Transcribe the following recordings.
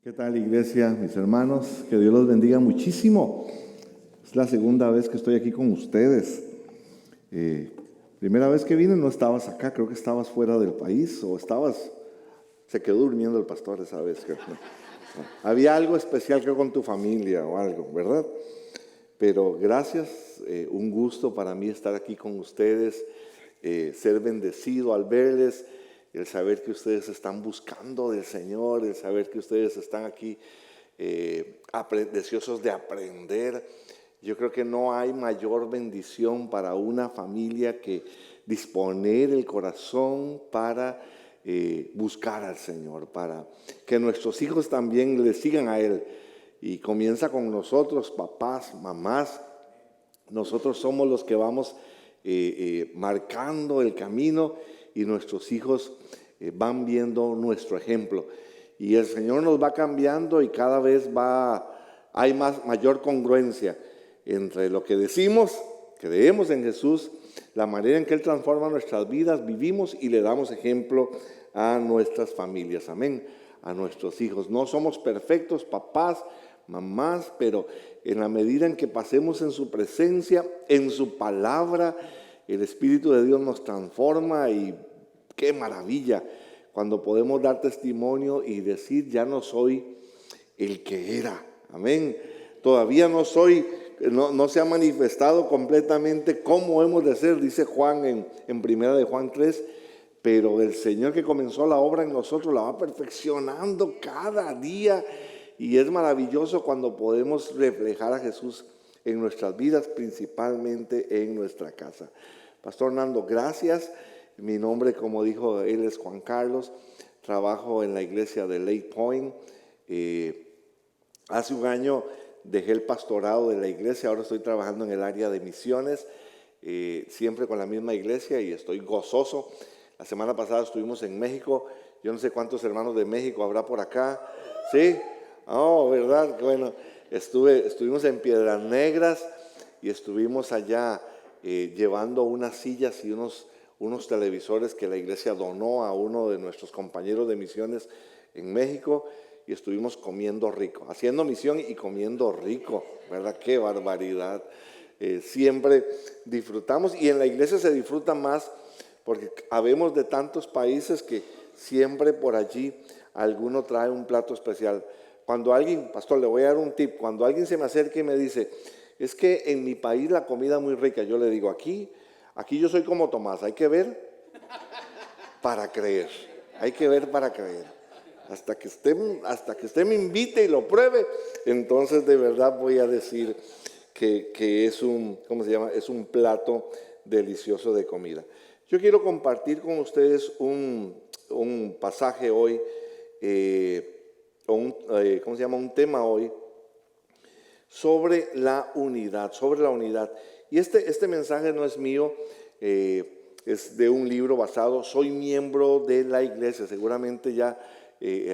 ¿Qué tal, iglesia, mis hermanos? Que Dios los bendiga muchísimo. Es la segunda vez que estoy aquí con ustedes. Primera vez que vine no estabas acá, creo que estabas fuera del país o se quedó durmiendo el pastor esa vez. Había algo especial que con tu familia o algo, ¿verdad? Pero gracias, un gusto para mí estar aquí con ustedes, ser bendecido al verles. El saber que ustedes están buscando del Señor, el saber que ustedes están aquí deseosos de aprender. Yo creo que no hay mayor bendición para una familia que disponer el corazón para buscar al Señor, para que nuestros hijos también le sigan a Él. Y comienza con nosotros, papás, mamás. Nosotros somos los que vamos marcando el camino y nuestros hijos van viendo nuestro ejemplo. Y el Señor nos va cambiando y cada vez hay mayor congruencia entre lo que decimos, creemos en Jesús, la manera en que Él transforma nuestras vidas, vivimos y le damos ejemplo a nuestras familias, amén, a nuestros hijos. No somos perfectos, papás, mamás, pero en la medida en que pasemos en su presencia, en su palabra, el Espíritu de Dios nos transforma y qué maravilla cuando podemos dar testimonio y decir, ya no soy el que era, amén. Todavía no se ha manifestado completamente cómo hemos de ser, dice Juan en primera de Juan 3, pero el Señor que comenzó la obra en nosotros la va perfeccionando cada día y es maravilloso cuando podemos reflejar a Jesús en nuestras vidas, principalmente en nuestra casa. Pastor Nando, gracias. Mi nombre, como dijo él, es Juan Carlos. Trabajo en la iglesia de Lake Point. Hace un año dejé el pastorado de la iglesia, ahora estoy trabajando en el área de misiones, siempre con la misma iglesia y estoy gozoso. La semana pasada estuvimos en México. Yo no sé cuántos hermanos de México habrá por acá. ¿Sí? Oh, ¿verdad? Bueno, estuvimos en Piedras Negras y estuvimos allá llevando unas sillas y unos televisores que la iglesia donó a uno de nuestros compañeros de misiones en México y estuvimos comiendo rico, haciendo misión y comiendo rico, ¿verdad? ¡Qué barbaridad! Siempre disfrutamos y en la iglesia se disfruta más porque habemos de tantos países que siempre por allí alguno trae un plato especial. Cuando alguien, pastor, le voy a dar un tip, cuando alguien se me acerca y me dice, es que en mi país la comida es muy rica, yo le digo, aquí yo soy como Tomás, hay que ver para creer, hay que ver para creer. Hasta que usted me invite y lo pruebe, entonces de verdad voy a decir que es es un plato delicioso de comida. Yo quiero compartir con ustedes un pasaje hoy, un tema hoy sobre la unidad, Y este mensaje no es mío, es de un libro basado, soy miembro de la iglesia, seguramente ya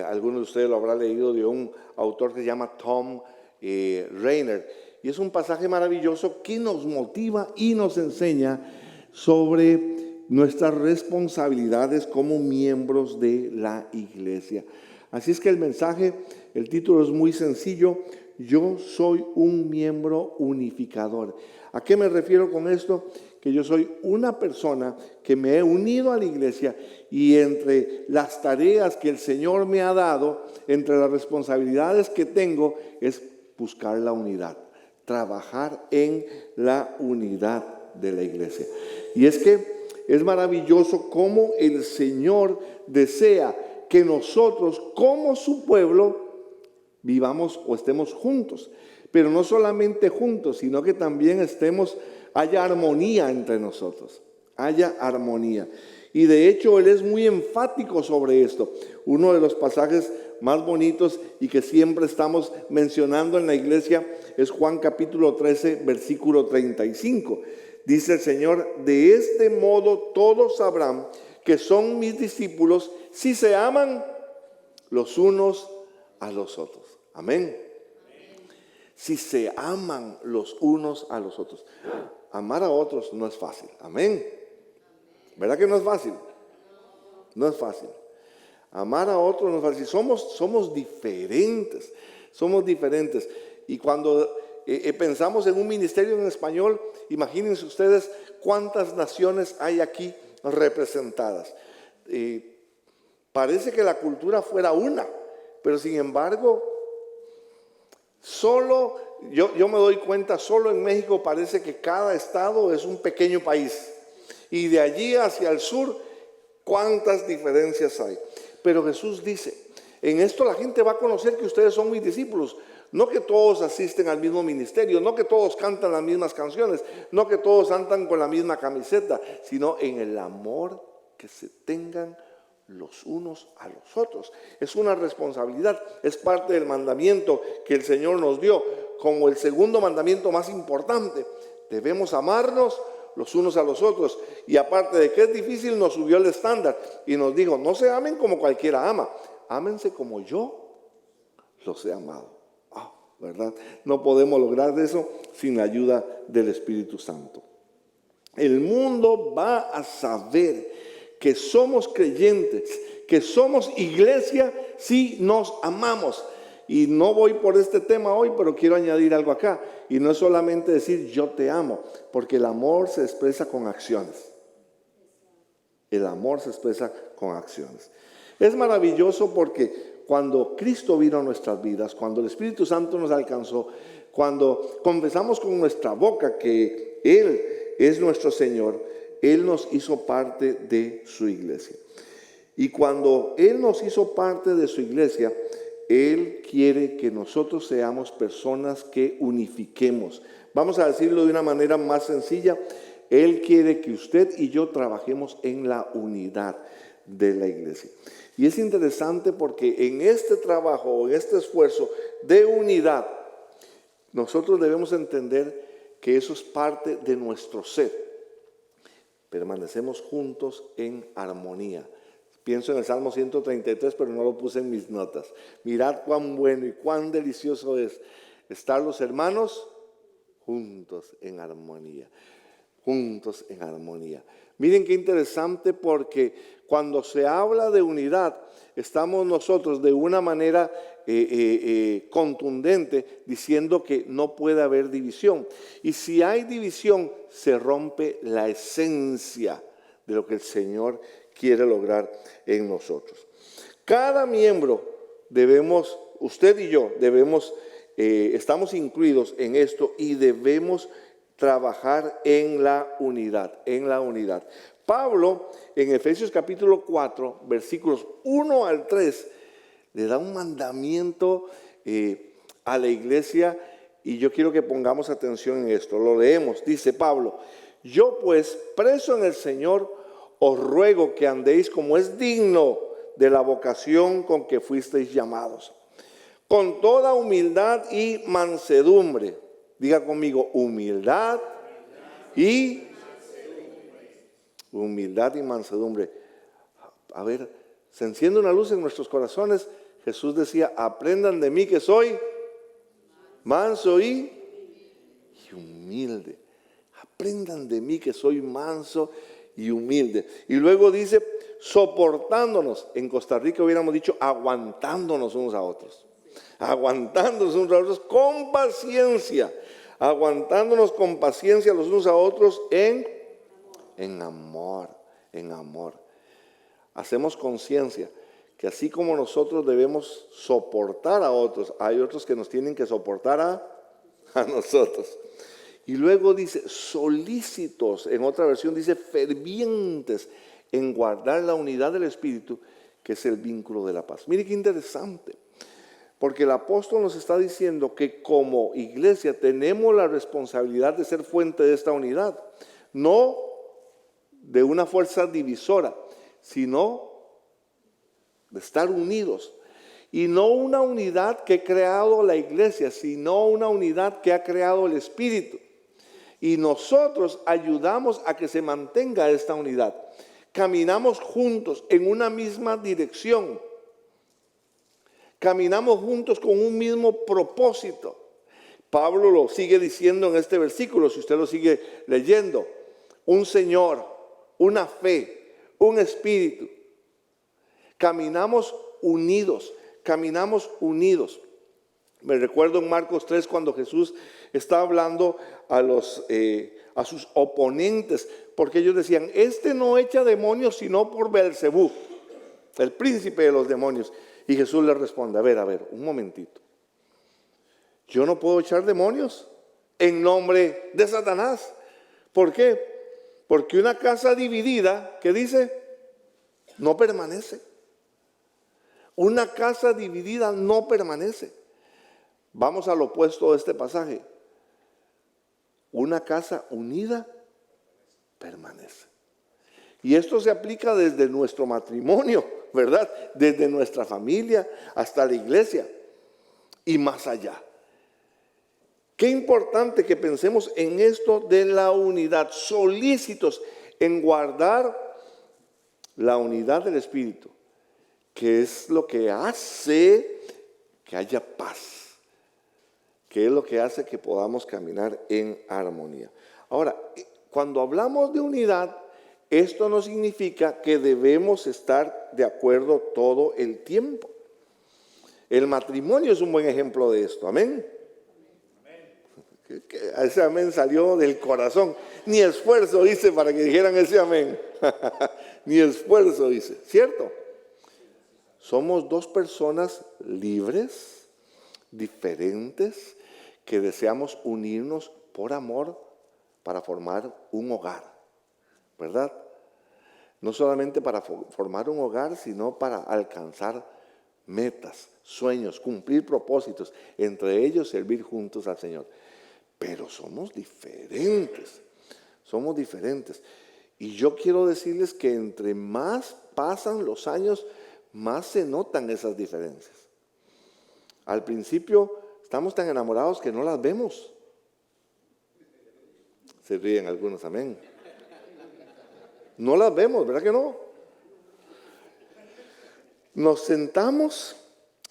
algunos de ustedes lo habrán leído, de un autor que se llama Tom Rainer, y es un pasaje maravilloso que nos motiva y nos enseña sobre nuestras responsabilidades como miembros de la iglesia. Así es que el título es muy sencillo, yo soy un miembro unificador. ¿A qué me refiero con esto? Que yo soy una persona que me he unido a la iglesia y entre las tareas que el Señor me ha dado, entre las responsabilidades que tengo, es buscar la unidad, trabajar en la unidad de la iglesia. Y es que es maravilloso cómo el Señor desea que nosotros como su pueblo vivamos o estemos juntos, pero no solamente juntos, sino que también haya armonía entre nosotros, haya armonía. Y de hecho Él es muy enfático sobre esto. Uno de los pasajes más bonitos y que siempre estamos mencionando en la iglesia es Juan capítulo 13, versículo 35. Dice el Señor, de este modo todos sabrán que son mis discípulos si se aman los unos a los otros. Amén. Si se aman los unos a los otros. Amar a otros no es fácil. Amén. ¿Verdad que no es fácil? No es fácil. Amar a otros nos fascina. Somos diferentes, somos diferentes. Y cuando pensamos en un ministerio en español, imagínense ustedes cuántas naciones hay aquí representadas. Parece que la cultura fuera una, pero sin embargo, yo me doy cuenta, solo en México parece que cada estado es un pequeño país. Y de allí hacia el sur, cuántas diferencias hay. Pero Jesús dice, en esto la gente va a conocer que ustedes son mis discípulos. No que todos asisten al mismo ministerio, no que todos cantan las mismas canciones, no que todos andan con la misma camiseta, sino en el amor que se tengan los unos a los otros. Es una responsabilidad, es parte del mandamiento que el Señor nos dio como el segundo mandamiento más importante. Debemos amarnos los unos a los otros, y aparte de que es difícil, nos subió el estándar y nos dijo, no se amen como cualquiera ama, ámense como yo los he amado. ¿Verdad? No podemos lograr eso sin la ayuda del Espíritu Santo. El mundo va a saber que somos creyentes, que somos iglesia si nos amamos. Y no voy por este tema hoy, pero quiero añadir algo acá. Y no es solamente decir yo te amo, porque el amor se expresa con acciones. El amor se expresa con acciones. Es maravilloso porque cuando Cristo vino a nuestras vidas, cuando el Espíritu Santo nos alcanzó, cuando confesamos con nuestra boca que Él es nuestro Señor, Él nos hizo parte de su iglesia. Y cuando Él nos hizo parte de su iglesia, Él quiere que nosotros seamos personas que unifiquemos. Vamos a decirlo de una manera más sencilla. Él quiere que usted y yo trabajemos en la unidad de la iglesia. Y es interesante porque en este trabajo, en este esfuerzo de unidad, nosotros debemos entender que eso es parte de nuestro ser. Permanecemos juntos en armonía. Pienso en el Salmo 133, pero no lo puse en mis notas. Mirad cuán bueno y cuán delicioso es estar los hermanos juntos en armonía. Juntos en armonía. Miren qué interesante, porque cuando se habla de unidad, estamos nosotros de una manera contundente diciendo que no puede haber división. Y si hay división, se rompe la esencia de lo que el Señor quiere lograr en nosotros. Cada miembro debemos, usted y yo debemos, estamos incluidos en esto y debemos trabajar en la unidad, en la unidad. Pablo, en Efesios capítulo 4, versículos 1 al 3, le da un mandamiento a la iglesia, y yo quiero que pongamos atención en esto. Lo leemos, dice Pablo: yo pues, preso en el Señor, os ruego que andéis como es digno de la vocación con que fuisteis llamados, con toda humildad y mansedumbre. Diga conmigo, humildad y mansedumbre. A ver, se enciende una luz en nuestros corazones. Jesús decía, aprendan de mí que soy manso y humilde. Aprendan de mí que soy manso y humilde. Y luego dice, soportándonos. En Costa Rica hubiéramos dicho, aguantándonos unos a otros. Aguantándonos unos a otros con paciencia. Aguantándonos con paciencia los unos a otros en amor, en amor. Hacemos conciencia que así como nosotros debemos soportar a otros, hay otros que nos tienen que soportar a nosotros. Y luego dice solícitos, en otra versión dice fervientes en guardar la unidad del Espíritu, que es el vínculo de la paz. Mire qué interesante. Porque el apóstol nos está diciendo que como iglesia tenemos la responsabilidad de ser fuente de esta unidad. No de una fuerza divisora, sino de estar unidos. Y no una unidad que ha creado la iglesia, sino una unidad que ha creado el Espíritu. Y nosotros ayudamos a que se mantenga esta unidad. Caminamos juntos en una misma dirección. Caminamos juntos con un mismo propósito. Pablo lo sigue diciendo en este versículo, si usted lo sigue leyendo. Un Señor, una fe, un Espíritu. caminamos unidos, caminamos unidos. Me recuerdo en Marcos 3 cuando Jesús está hablando a sus oponentes, porque ellos decían, este no echa demonios sino por Beelzebú, el príncipe de los demonios. Y Jesús les responde, a ver, un momentito. Yo no puedo echar demonios en nombre de Satanás. ¿Por qué? Porque una casa dividida, ¿qué dice? No permanece. Una casa dividida no permanece. Vamos al opuesto de este pasaje. Una casa unida permanece. Y esto se aplica desde nuestro matrimonio, ¿verdad? Desde nuestra familia hasta la iglesia y más allá. Qué importante que pensemos en esto de la unidad, solícitos en guardar la unidad del Espíritu, que es lo que hace que haya paz, que es lo que hace que podamos caminar en armonía. Ahora, cuando hablamos de unidad, esto no significa que debemos estar de acuerdo todo el tiempo. El matrimonio es un buen ejemplo de esto, amén. Ese amén salió del corazón. Ni esfuerzo hice para que dijeran ese amén. Ni esfuerzo hice, ¿cierto? Somos dos personas libres, diferentes, que deseamos unirnos por amor para formar un hogar, ¿verdad? No solamente para formar un hogar, sino para alcanzar metas, sueños, cumplir propósitos, entre ellos servir juntos al Señor. Pero somos diferentes. Y yo quiero decirles que entre más pasan los años, más se notan esas diferencias. Al principio estamos tan enamorados que no las vemos. Se ríen algunos, amén. No las vemos, ¿verdad que no? Nos sentamos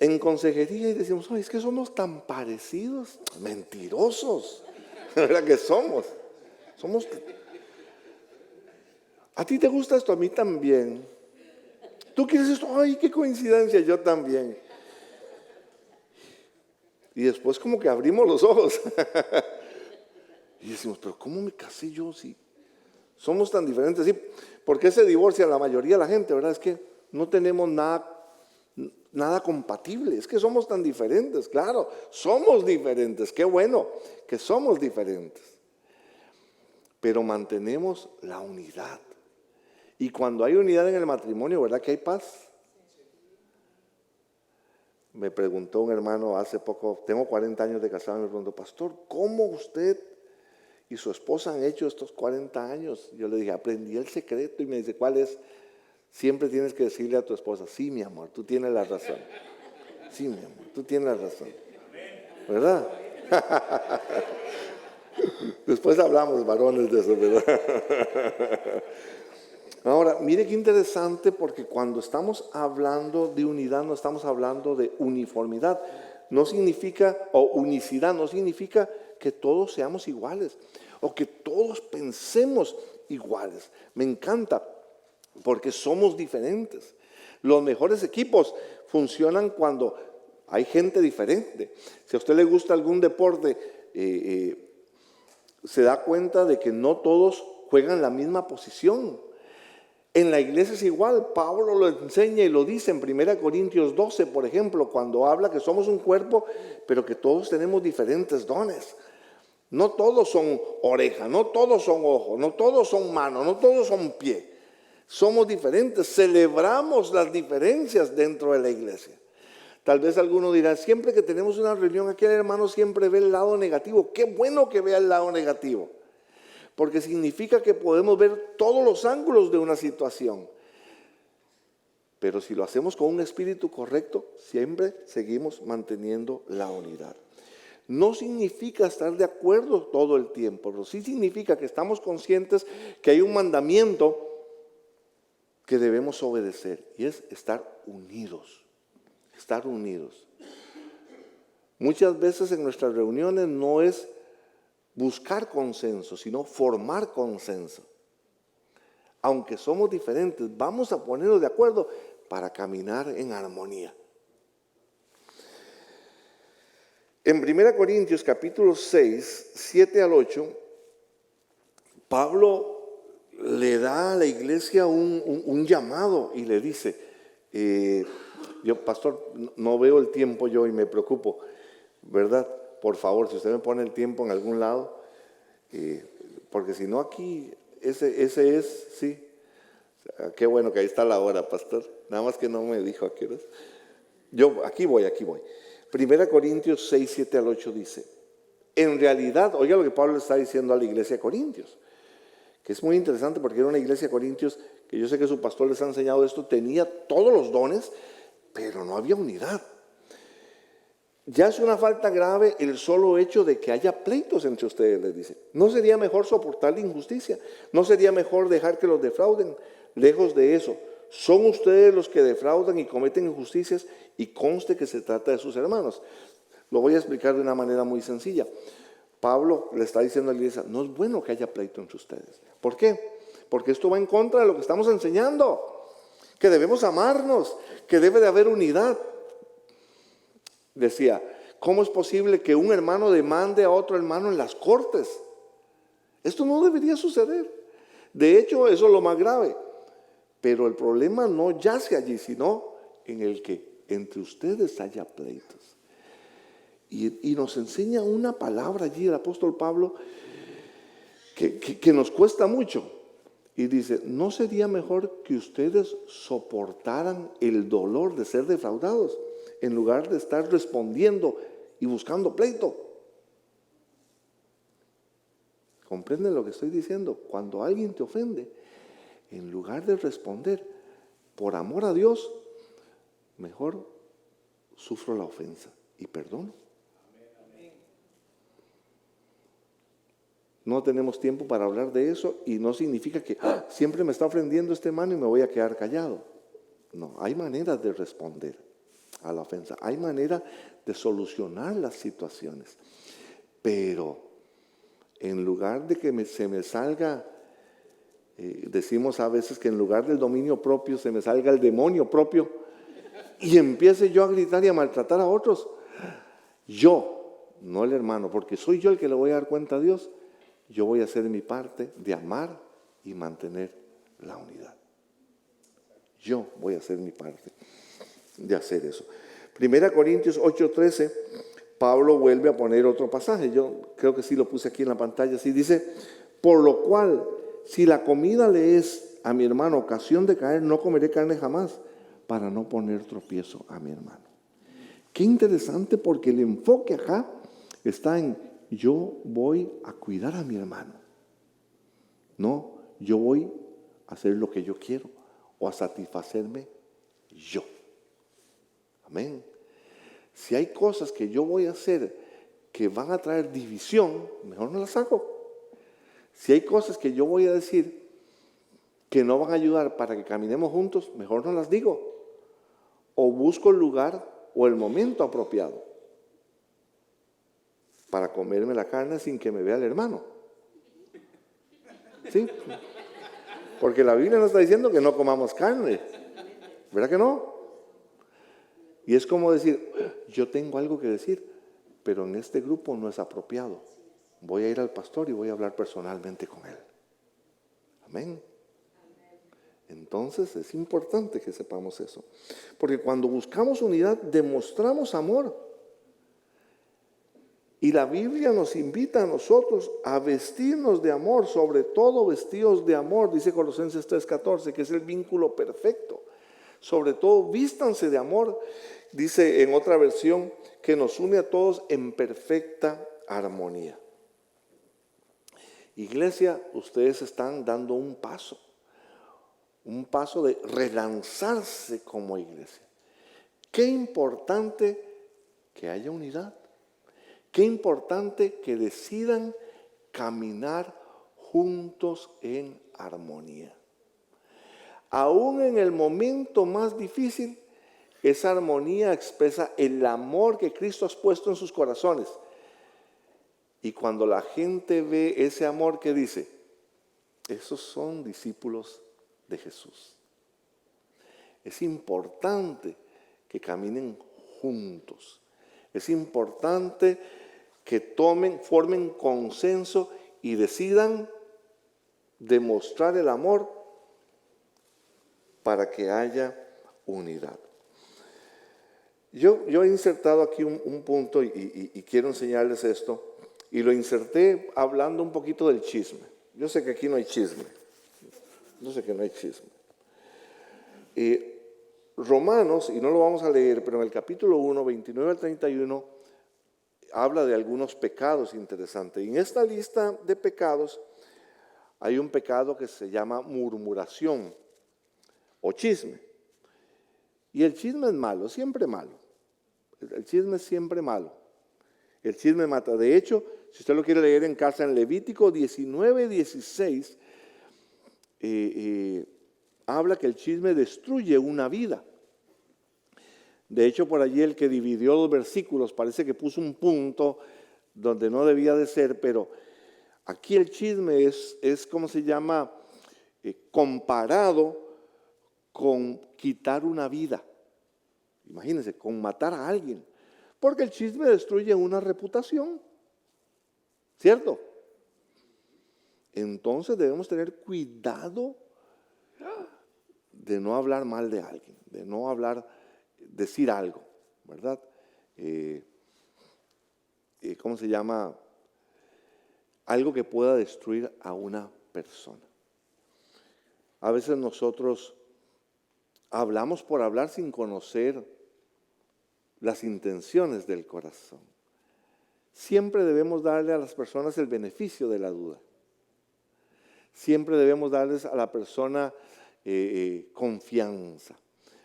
en consejería y decimos, ay, es que somos tan parecidos, mentirosos, ¿verdad que somos? ¿A ti te gusta esto? A mí también. ¿Tú quieres esto? Ay, qué coincidencia, yo también. Y después como que abrimos los ojos y decimos, pero ¿cómo me casé yo si somos tan diferentes? Sí, ¿por qué se divorcia la mayoría de la gente, verdad? Es que no tenemos nada compatible, es que somos tan diferentes. Claro, somos diferentes, qué bueno que somos diferentes, pero mantenemos la unidad. Y cuando hay unidad en el matrimonio, ¿verdad que hay paz? Me preguntó un hermano hace poco, tengo 40 años de casado, me preguntó, pastor, ¿cómo usted y su esposa han hecho estos 40 años? Yo le dije, aprendí el secreto. Y me dice, ¿cuál es? Siempre tienes que decirle a tu esposa, sí, mi amor, tú tienes la razón. Sí, mi amor, tú tienes la razón. ¿Verdad? Después hablamos, varones, de eso, ¿verdad? Ahora, mire qué interesante, porque cuando estamos hablando de unidad, no estamos hablando de uniformidad. No significa, o unicidad, no significa que todos seamos iguales, o que todos pensemos iguales. Me encanta, porque somos diferentes. Los mejores equipos funcionan cuando hay gente diferente. Si a usted le gusta algún deporte, se da cuenta de que no todos juegan la misma posición. En la iglesia es igual. Pablo lo enseña y lo dice en 1 Corintios 12, por ejemplo, cuando habla que somos un cuerpo, pero que todos tenemos diferentes dones. No todos son oreja, no todos son ojo, no todos son mano, no todos son pie. Somos diferentes, celebramos las diferencias dentro de la iglesia. Tal vez alguno dirá, siempre que tenemos una reunión, aquel hermano siempre ve el lado negativo. Qué bueno que vea el lado negativo, porque significa que podemos ver todos los ángulos de una situación. Pero si lo hacemos con un espíritu correcto, siempre seguimos manteniendo la unidad. No significa estar de acuerdo todo el tiempo, pero sí significa que estamos conscientes que hay un mandamiento que debemos obedecer, y es estar unidos. Estar unidos. Muchas veces en nuestras reuniones no es buscar consenso, sino formar consenso. Aunque somos diferentes, vamos a ponernos de acuerdo para caminar en armonía. En 1 Corintios capítulo 6, 7 al 8, Pablo le da a la iglesia un llamado y le dice, yo pastor, no veo el tiempo yo y me preocupo, ¿verdad? Por favor, si usted me pone el tiempo en algún lado, porque si no aquí, ese es, sí. Qué bueno que ahí está la hora, pastor. Nada más que no me dijo a qué horas. Yo, aquí voy. 1 Corintios 6, 7 al 8 dice, en realidad, oiga lo que Pablo está diciendo a la iglesia de Corintios, que es muy interesante porque era una iglesia de Corintios, que yo sé que su pastor les ha enseñado esto, tenía todos los dones, pero no había unidad. Ya es una falta grave el solo hecho de que haya pleitos entre ustedes, les dice. ¿No sería mejor soportar la injusticia? ¿No sería mejor dejar que los defrauden? Lejos de eso, son ustedes los que defraudan y cometen injusticias y conste que se trata de sus hermanos. Lo voy a explicar de una manera muy sencilla. Pablo le está diciendo a la iglesia, no es bueno que haya pleito entre ustedes. ¿Por qué? Porque esto va en contra de lo que estamos enseñando, que debemos amarnos, que debe de haber unidad. Decía, ¿cómo es posible que un hermano demande a otro hermano en las cortes? Esto no debería suceder. De hecho, eso es lo más grave. Pero el problema no yace allí, sino en el que entre ustedes haya pleitos. Y nos enseña una palabra allí el apóstol Pablo que nos cuesta mucho. Y dice, ¿no sería mejor que ustedes soportaran el dolor de ser defraudados en lugar de estar respondiendo y buscando pleito? ¿Comprenden lo que estoy diciendo? Cuando alguien te ofende, en lugar de responder por amor a Dios, mejor sufro la ofensa y perdono. No tenemos tiempo para hablar de eso y no significa que siempre me está ofendiendo este hermano y me voy a quedar callado. No, hay maneras de responder a la ofensa, hay manera de solucionar las situaciones, pero en lugar de que se me salga, decimos a veces que en lugar del dominio propio se me salga el demonio propio y empiece yo a gritar y a maltratar a otros, yo, no el hermano, porque soy yo el que le voy a dar cuenta a Dios, yo voy a hacer mi parte de amar y mantener la unidad. Yo voy a hacer mi parte de hacer eso. 1 Corintios 8:13, Pablo vuelve a poner otro pasaje. Yo creo que sí lo puse aquí en la pantalla. Así dice, por lo cual, si la comida le es a mi hermano ocasión de caer, no comeré carne jamás, para no poner tropiezo a mi hermano. Qué interesante, porque el enfoque acá está en yo voy a cuidar a mi hermano. No, yo voy a hacer lo que yo quiero o a satisfacerme yo. Amén. Si hay cosas que yo voy a hacer que van a traer división, mejor no las hago. Si hay cosas que yo voy a decir que no van a ayudar para que caminemos juntos, mejor no las digo. O busco el lugar o el momento apropiado para comerme la carne sin que me vea el hermano. ¿Sí? Porque la Biblia nos está diciendo que no comamos carne. ¿Verdad que no? Y es como decir, yo tengo algo que decir, pero en este grupo no es apropiado. Voy a ir al pastor y voy a hablar personalmente con él. Amén. Entonces es importante que sepamos eso. Porque cuando buscamos unidad, demostramos amor. Y la Biblia nos invita a nosotros a vestirnos de amor, sobre todo vestidos de amor, dice Colosenses 3:14, que es el vínculo perfecto. Sobre todo, vístanse de amor, dice en otra versión, que nos une a todos en perfecta armonía. Iglesia, ustedes están dando un paso de relanzarse como iglesia. Qué importante que haya unidad. Qué importante que decidan caminar juntos en armonía. Aún en el momento más difícil, esa armonía expresa el amor que Cristo ha puesto en sus corazones. Y cuando la gente ve ese amor, ¿qué dice? Esos son discípulos de Jesús. Es importante que caminen juntos. Es importante que formen consenso y decidan demostrar el amor para que haya unidad. Yo he insertado aquí un punto y quiero enseñarles esto, y lo inserté hablando un poquito del chisme. Yo sé que aquí no hay chisme. Yo sé que no hay chisme. Romanos, y no lo vamos a leer, pero en el capítulo 1, 29 al 31, habla de algunos pecados interesantes. Y en esta lista de pecados hay un pecado que se llama murmuración o chisme. Y el chisme es malo, siempre malo. El chisme es siempre malo. El chisme mata. De hecho, si usted lo quiere leer en casa, en Levítico 19, 16, habla que el chisme destruye una vida. De hecho, por allí el que dividió los versículos parece que puso un punto donde no debía de ser, pero aquí el chisme es ¿cómo se llama? Comparado con quitar una vida. Imagínense, con matar a alguien. Porque el chisme destruye una reputación. ¿Cierto? Entonces debemos tener cuidado de no hablar mal de alguien, de no decir algo, ¿verdad? ¿Cómo se llama? Algo que pueda destruir a una persona. A veces nosotros hablamos por hablar sin conocer las intenciones del corazón. Siempre debemos darle a las personas el beneficio de la duda. Siempre debemos darles a la persona confianza.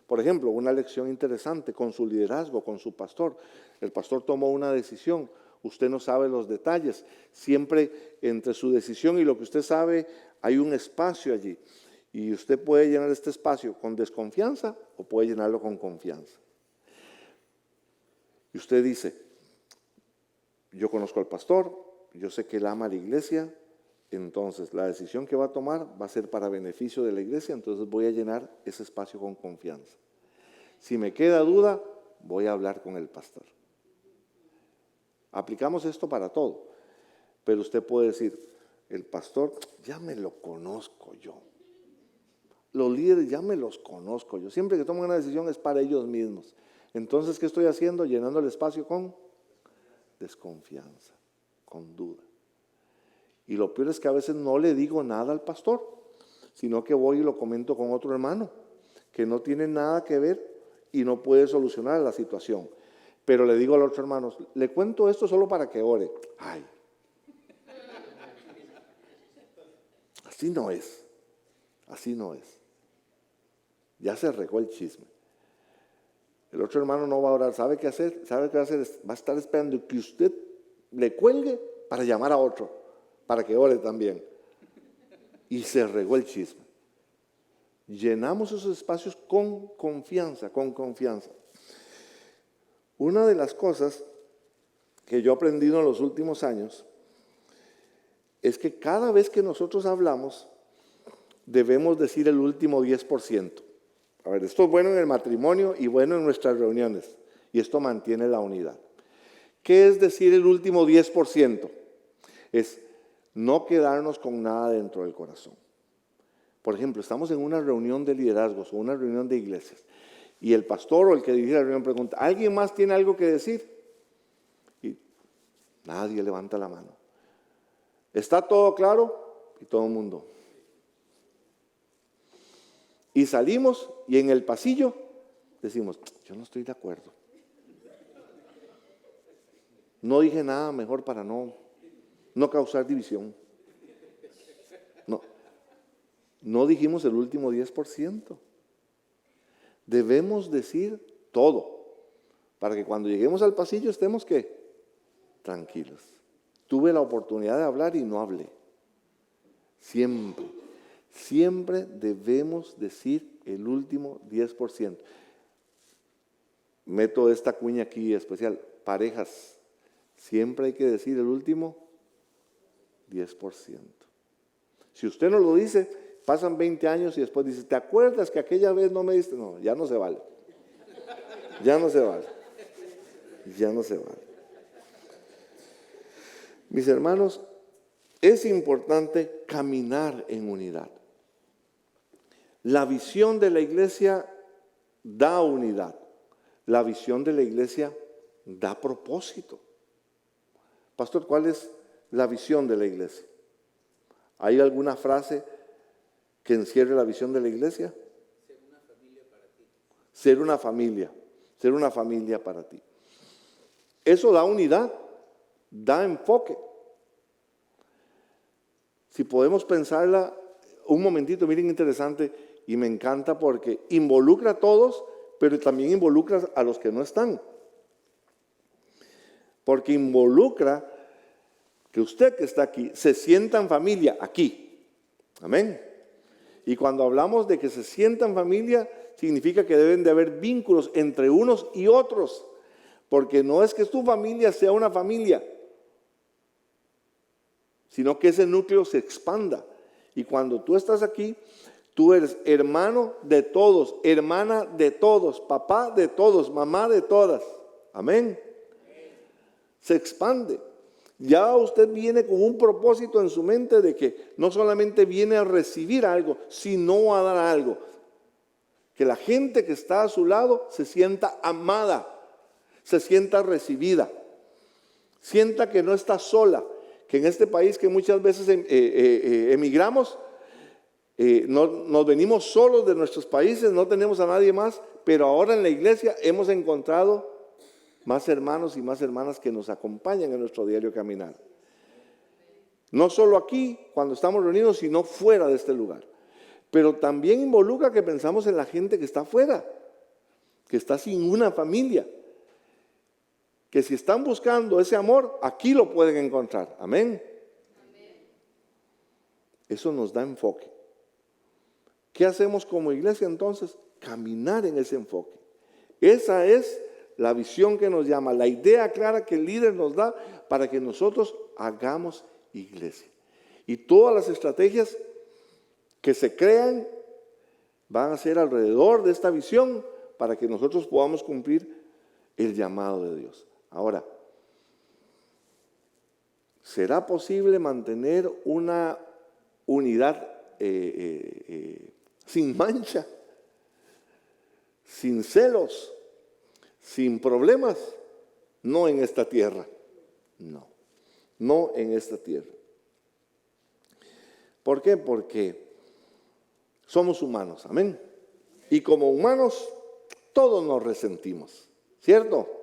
Por ejemplo, una lección interesante con su liderazgo, con su pastor. El pastor tomó una decisión, usted no sabe los detalles. Siempre entre su decisión y lo que usted sabe hay un espacio allí. Y usted puede llenar este espacio con desconfianza o puede llenarlo con confianza. Y usted dice, yo conozco al pastor, yo sé que él ama a la iglesia, entonces la decisión que va a tomar va a ser para beneficio de la iglesia, entonces voy a llenar ese espacio con confianza. Si me queda duda, voy a hablar con el pastor. Aplicamos esto para todo, pero usted puede decir, el pastor ya me lo conozco yo. Los líderes ya me los conozco yo. Siempre que toman una decisión es para ellos mismos. Entonces, ¿qué estoy haciendo? Llenando el espacio con desconfianza, con duda. Y lo peor es que a veces no le digo nada al pastor, sino que voy y lo comento con otro hermano, que no tiene nada que ver y no puede solucionar la situación. Pero le digo al otro hermano, le cuento esto solo para que ore. Ay, así no es, así no es. Ya se regó el chisme. El otro hermano no va a orar. ¿Sabe qué hacer? ¿Sabe qué va a hacer? Va a estar esperando que usted le cuelgue para llamar a otro, para que ore también. Y se regó el chisme. Llenamos esos espacios con confianza, con confianza. Una de las cosas que yo he aprendido en los últimos años es que cada vez que nosotros hablamos, debemos decir el último 10%. A ver, esto es bueno en el matrimonio y bueno en nuestras reuniones. Y esto mantiene la unidad. ¿Qué es decir el último 10%? Es no quedarnos con nada dentro del corazón. Por ejemplo, estamos en una reunión de liderazgos o una reunión de iglesias y el pastor o el que dirige la reunión pregunta, ¿alguien más tiene algo que decir? Y nadie levanta la mano. ¿Está todo claro? Y todo el mundo. Y salimos y en el pasillo decimos, yo no estoy de acuerdo. No dije nada mejor para no causar división. No dijimos el último 10%. Debemos decir todo para que cuando lleguemos al pasillo estemos ¿qué? Tranquilos. Tuve la oportunidad de hablar y no hablé. Siempre debemos decir el último 10%. Meto esta cuña aquí especial. Parejas, siempre hay que decir el último 10%. Si usted no lo dice, pasan 20 años y después dice, ¿te acuerdas que aquella vez no me diste? No, ya no se vale. Ya no se vale. Ya no se vale. Mis hermanos, es importante caminar en unidad. La visión de la iglesia da unidad. La visión de la iglesia da propósito. Pastor, ¿cuál es la visión de la iglesia? ¿Hay alguna frase que encierre la visión de la iglesia? Ser una familia para ti. Ser una familia para ti. Eso da unidad, da enfoque. Si podemos pensarla un momentito, miren, interesante, y me encanta porque involucra a todos, pero también involucra a los que no están. Porque involucra que usted que está aquí se sienta en familia aquí. Amén. Y cuando hablamos de que se sienta en familia, significa que deben de haber vínculos entre unos y otros. Porque no es que tu familia sea una familia, sino que ese núcleo se expanda. Y cuando tú estás aquí, tú eres hermano de todos, hermana de todos, papá de todos, mamá de todas. Amén. Se expande. Ya usted viene con un propósito en su mente de que no solamente viene a recibir algo, sino a dar algo. Que la gente que está a su lado se sienta amada, se sienta recibida, sienta que no está sola, que en este país que muchas veces emigramos, nos venimos solos de nuestros países, no tenemos a nadie más, pero ahora en la iglesia hemos encontrado más hermanos y más hermanas que nos acompañan en nuestro diario caminar. No solo aquí, cuando estamos reunidos, sino fuera de este lugar. Pero también involucra que pensamos en la gente que está afuera, que está sin una familia. Que si están buscando ese amor, aquí lo pueden encontrar. Amén. Eso nos da enfoque. ¿Qué hacemos como iglesia entonces? Caminar en ese enfoque. Esa es la visión que nos llama, la idea clara que el líder nos da para que nosotros hagamos iglesia. Y todas las estrategias que se crean van a ser alrededor de esta visión para que nosotros podamos cumplir el llamado de Dios. Ahora, ¿será posible mantener una unidad sin mancha, sin celos, sin problemas? No en esta tierra. No en esta tierra. ¿Por qué? Porque somos humanos, amén. Y como humanos, todos nos resentimos, ¿cierto?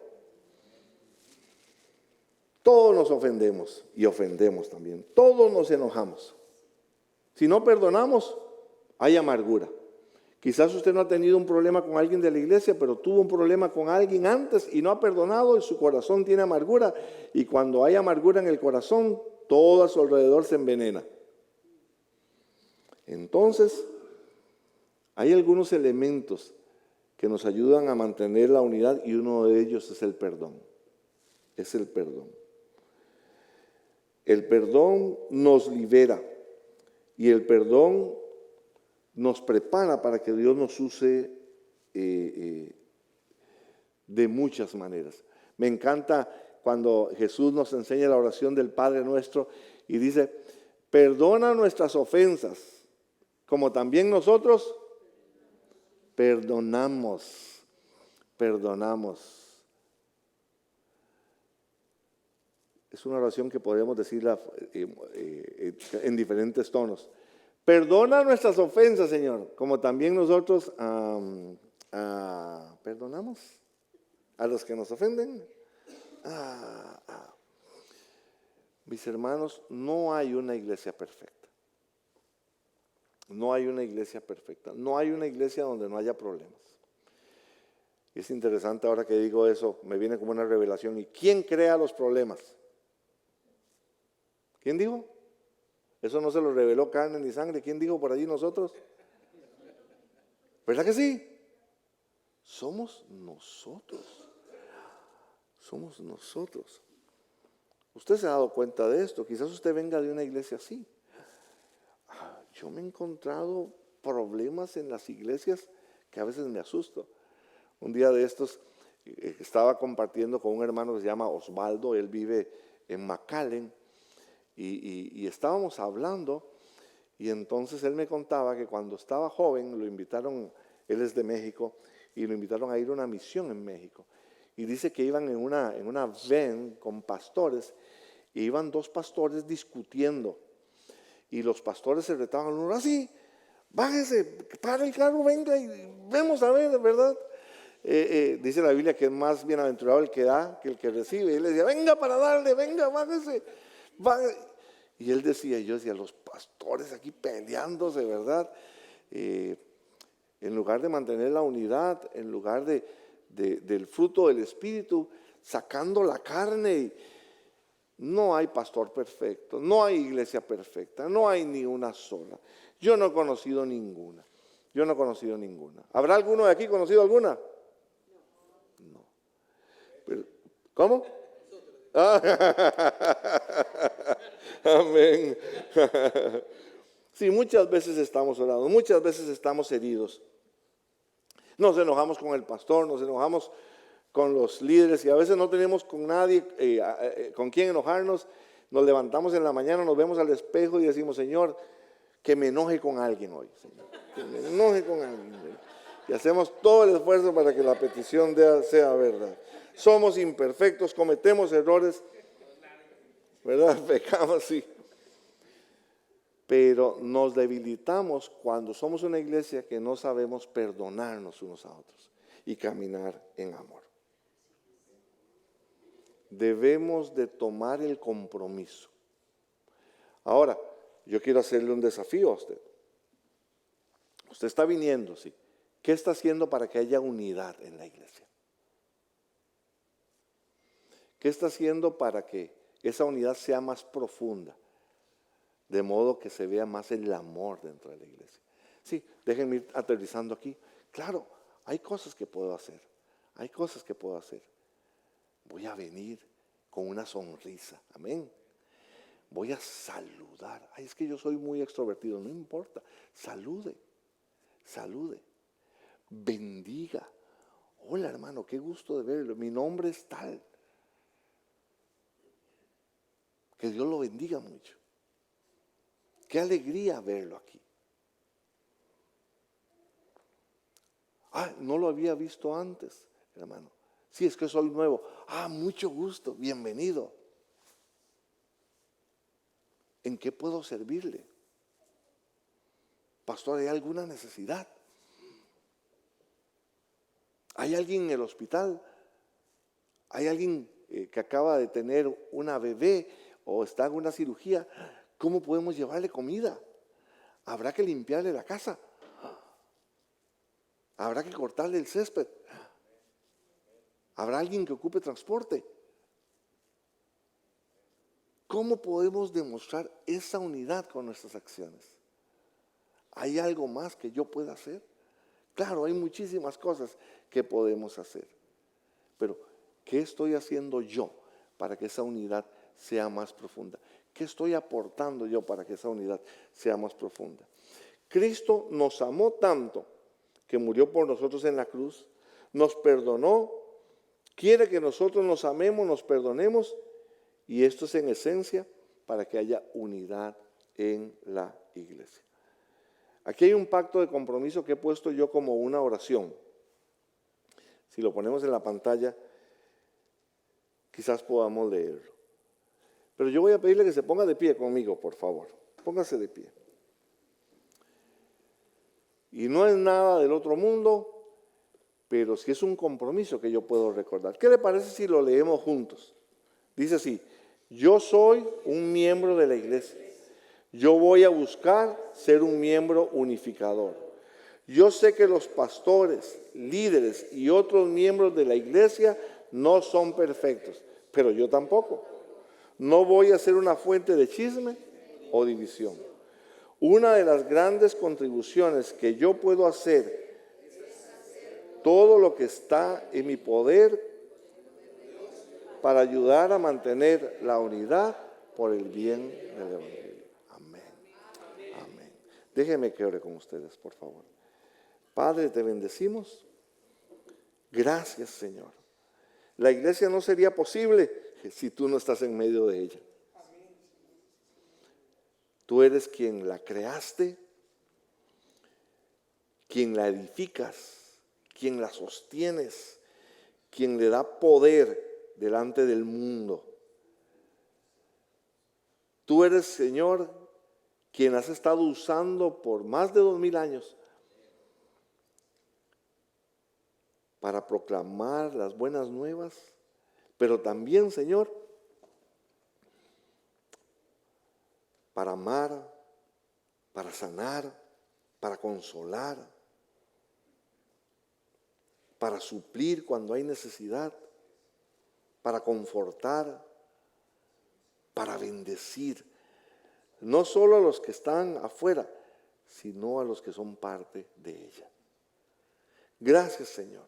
Todos nos ofendemos y ofendemos también. Todos nos enojamos. Si no perdonamos, hay amargura. Quizás usted no ha tenido un problema con alguien de la iglesia, pero tuvo un problema con alguien antes y no ha perdonado y su corazón tiene amargura. Y cuando hay amargura en el corazón, todo a su alrededor se envenena. Entonces, hay algunos elementos que nos ayudan a mantener la unidad y uno de ellos es el perdón. Es el perdón. El perdón nos libera y el perdón nos prepara para que Dios nos use de muchas maneras. Me encanta cuando Jesús nos enseña la oración del Padre Nuestro y dice, perdona nuestras ofensas, como también nosotros perdonamos. Es una oración que podemos decirla en diferentes tonos. Perdona nuestras ofensas, Señor, como también nosotros perdonamos a los que nos ofenden. Mis hermanos, no hay una iglesia perfecta. No hay una iglesia perfecta. No hay una iglesia donde no haya problemas. Y es interesante ahora que digo eso, me viene como una revelación. ¿Y quién crea los problemas? ¿Quién dijo? Eso no se lo reveló carne ni sangre. ¿Quién dijo por allí nosotros? ¿Verdad que sí? Somos nosotros. Somos nosotros. Usted se ha dado cuenta de esto. Quizás usted venga de una iglesia así. yo me he encontrado problemas en las iglesias que a veces me asusto. Un día de estos estaba compartiendo con un hermano que se llama Osvaldo, él vive en McAllen, y estábamos hablando, y entonces él me contaba que cuando estaba joven lo invitaron, él es de México, y lo invitaron a ir a una misión en México. Y dice que iban en una van con pastores, y iban dos pastores discutiendo. Y los pastores se retaban uno, así, bájese, para el carro, venga y vemos a ver, ¿verdad? Dice la Biblia que es más bienaventurado el que da que el que recibe. Y él le decía, venga para darle, venga, bájese. Y él decía, yo decía, los pastores aquí peleándose, ¿verdad? En lugar de mantener la unidad, en lugar del fruto del Espíritu, sacando la carne. No hay pastor perfecto, no hay iglesia perfecta, no hay ni una sola. Yo no he conocido ninguna. ¿Habrá alguno de aquí conocido alguna? No. Pero, ¿cómo? Amén. Sí, muchas veces estamos orando, muchas veces estamos heridos. Nos enojamos con el pastor, nos enojamos con los líderes y a veces no tenemos con nadie con quien enojarnos. Nos levantamos en la mañana, nos vemos al espejo y decimos, Señor, que me enoje con alguien hoy, Señor, que me enoje con alguien. Y hacemos todo el esfuerzo para que la petición sea verdad. Somos imperfectos, cometemos errores, ¿verdad? Pecamos, sí. Pero nos debilitamos cuando somos una iglesia que no sabemos perdonarnos unos a otros y caminar en amor. Debemos de tomar el compromiso. Ahora, yo quiero hacerle un desafío a usted. Usted está viniendo, sí. ¿Qué está haciendo para que haya unidad en la iglesia? ¿Qué está haciendo para que esa unidad sea más profunda? De modo que se vea más el amor dentro de la iglesia. Sí, déjenme ir aterrizando aquí. Claro, hay cosas que puedo hacer. Voy a venir con una sonrisa. Amén. Voy a saludar. Ay, es que yo soy muy extrovertido. No importa. Salude. Bendiga. Hola, hermano, qué gusto de verlo. Mi nombre es tal. Que Dios lo bendiga mucho. Qué alegría verlo aquí. No lo había visto antes, hermano. Sí, es que soy nuevo. Mucho gusto, bienvenido. ¿En qué puedo servirle? Pastor, ¿hay alguna necesidad? ¿Hay alguien en el hospital? ¿Hay alguien que acaba de tener una bebé o está en una cirugía? ¿Cómo podemos llevarle comida? ¿Habrá que limpiarle la casa? ¿Habrá que cortarle el césped? ¿Habrá alguien que ocupe transporte? ¿Cómo podemos demostrar esa unidad con nuestras acciones? ¿Hay algo más que yo pueda hacer? Claro, hay muchísimas cosas que podemos hacer. Pero, ¿qué estoy haciendo yo para que esa unidad sea más profunda? ¿Qué estoy aportando yo para que esa unidad sea más profunda? Cristo nos amó tanto que murió por nosotros en la cruz, nos perdonó, quiere que nosotros nos amemos, nos perdonemos, y esto es en esencia para que haya unidad en la iglesia. Aquí hay un pacto de compromiso que he puesto yo como una oración. Si lo ponemos en la pantalla, quizás podamos leerlo. Pero yo voy a pedirle que se ponga de pie conmigo, por favor. Póngase de pie. Y no es nada del otro mundo, pero sí es un compromiso que yo puedo recordar. ¿Qué le parece si lo leemos juntos? Dice así: yo soy un miembro de la iglesia. Yo voy a buscar ser un miembro unificador. Yo sé que los pastores, líderes y otros miembros de la iglesia no son perfectos, pero yo tampoco. No voy a ser una fuente de chisme o división. Una de las grandes contribuciones que yo puedo hacer, todo lo que está en mi poder para ayudar a mantener la unidad por el bien del Evangelio. Amén. Amén. Déjenme que ore con ustedes, por favor. Padre, te bendecimos. Gracias, Señor. La iglesia no sería posible si tú no estás en medio de ella. Tú eres quien la creaste, quien la edificas, quien la sostienes, quien le da poder delante del mundo. Tú eres, Señor, quien has estado usando por más de 2000 años para proclamar las buenas nuevas, pero también, Señor, para amar, para sanar, para consolar, para suplir cuando hay necesidad, para confortar, para bendecir, no solo a los que están afuera, sino a los que son parte de ella. Gracias, Señor.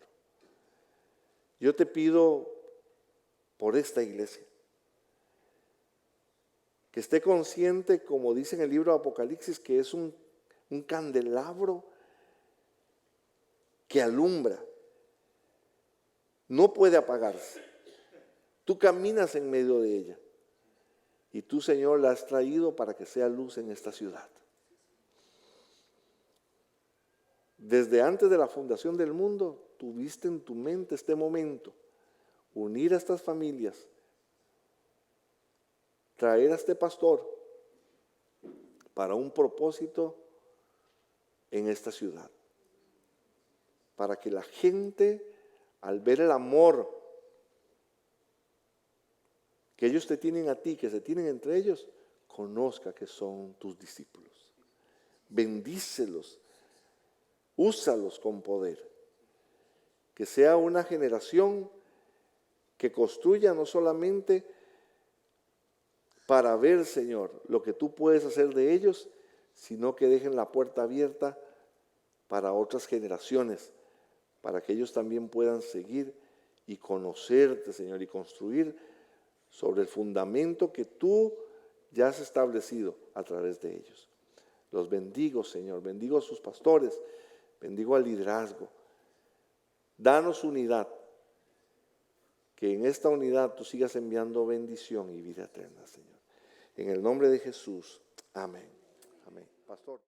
Yo te pido por esta iglesia, que esté consciente, como dice en el libro de Apocalipsis, que es un candelabro que alumbra, no puede apagarse. Tú caminas en medio de ella y tú, Señor, la has traído para que sea luz en esta ciudad. Desde antes de la fundación del mundo, tuviste en tu mente este momento, unir a estas familias, traer a este pastor para un propósito en esta ciudad, para que la gente, al ver el amor que ellos te tienen a ti, que se tienen entre ellos, conozca que son tus discípulos. Bendícelos, úsalos con poder. Que sea una generación que construya no solamente para ver, Señor, lo que tú puedes hacer de ellos, sino que dejen la puerta abierta para otras generaciones, para que ellos también puedan seguir y conocerte, Señor, y construir sobre el fundamento que tú ya has establecido a través de ellos. Los bendigo, Señor, bendigo a sus pastores, bendigo al liderazgo. Danos unidad, que en esta unidad tú sigas enviando bendición y vida eterna, Señor. En el nombre de Jesús, amén. Amén. Pastor.